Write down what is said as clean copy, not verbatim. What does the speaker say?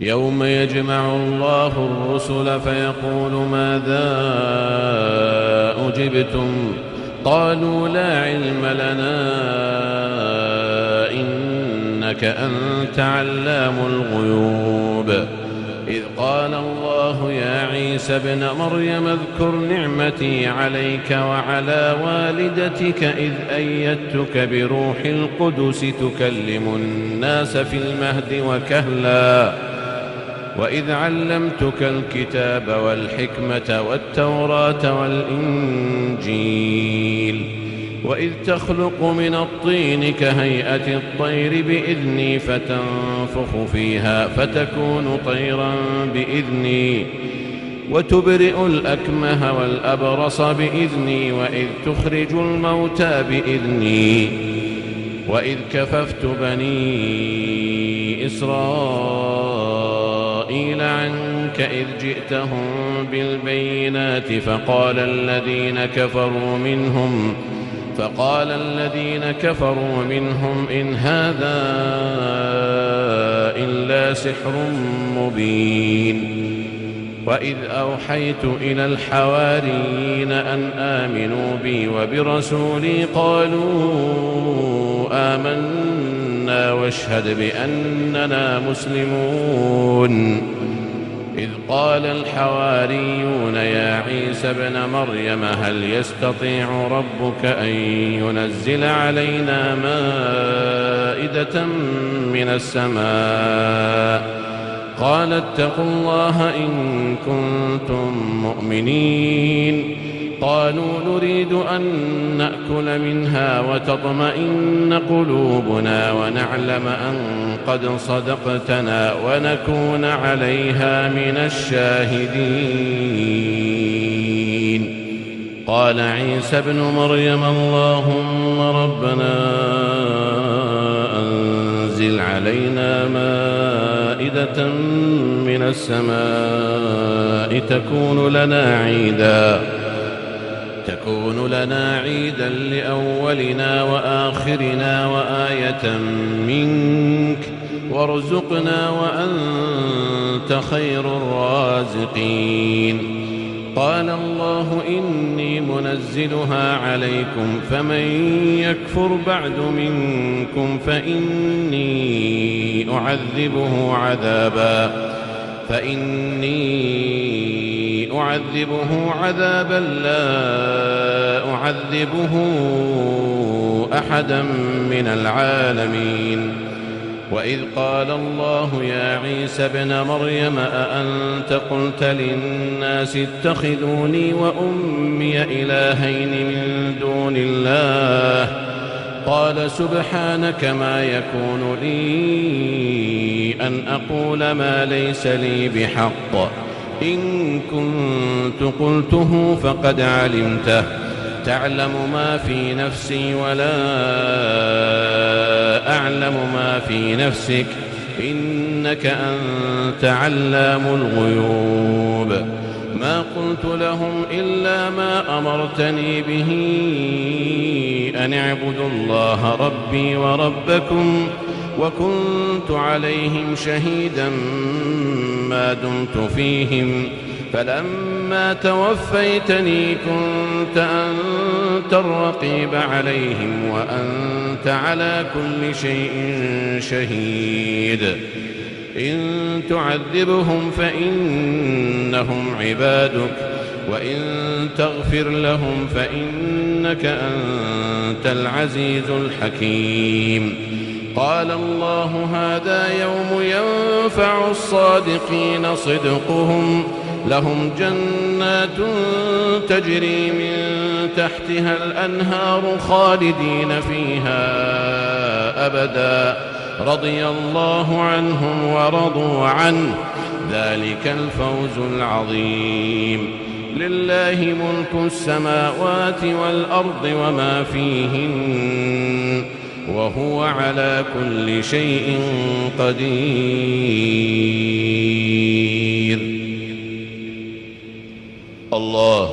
يوم يجمع الله الرسل فيقول ماذا أجبتم قالوا لا علم لنا إنك أنت علام الغيوب إذ قال الله يا عيسى ابن مريم اذكر نعمتي عليك وعلى والدتك إذ أيدتك بروح القدس تكلم الناس في المهد وكهلا وإذ علمتك الكتاب والحكمة والتوراة والإنجيل وإذ تخلق من الطين كهيئة الطير بإذني فتنفخ فيها فتكون طيرا بإذني وتبرئ الأكمه والأبرص بإذني وإذ تخرج الموتى بإذني وإذ كففت بني إسرائيل عنك إذ جئتهم بالبينات فقال الذين كفروا منهم إن هذا إلا سحر مبين وإذ أوحيت إلى الحواريين أن آمنوا بي وبرسولي قالوا آمنا واشهد بأننا مسلمون إذ قال الحواريون يا عيسى ابن مريم هل يستطيع ربك أن ينزل علينا مائدة من السماء قال اتقوا الله إن كنتم مؤمنين قالوا نريد أن نأكل منها وتطمئن قلوبنا ونعلم أن قد صدقتنا ونكون عليها من الشاهدين قال عيسى ابن مريم اللهم ربنا أنزل علينا مائدة من السماء تكون لنا عيدا لأولنا وآخرنا وآية منك وارزقنا وأنت خير الرازقين قال الله إني منزلها عليكم فمن يكفر بعد منكم فإني أعذبه عذابا لا أعذبه أحدا من العالمين وإذ قال الله يا عيسى ابن مريم أأنت قلت للناس اتخذوني وأمي إلهين من دون الله قال سبحانك ما يكون لي أن أقول ما ليس لي بحق إن كنت قلته فقد علمته تعلم ما في نفسي ولا أعلم ما في نفسك إنك أنت علام الغيوب ما قلت لهم إلا ما أمرتني به أن اعبدوا الله ربي وربكم وكنت عليهم شهيدا ما دمت فيهم فلما توفيتني كنت أنت الرقيب عليهم وأنت على كل شيء شهيد إن تعذبهم فإنهم عبادك وإن تغفر لهم فإنك أنت العزيز الحكيم قال الله هذا يوم ينفع الصادقين صدقهم لهم جنات تجري من تحتها الأنهار خالدين فيها أبدا رضي الله عنهم ورضوا عنه ذلك الفوز العظيم لله ملك السماوات والأرض وما فيهن وهو على كل شيء قدير الله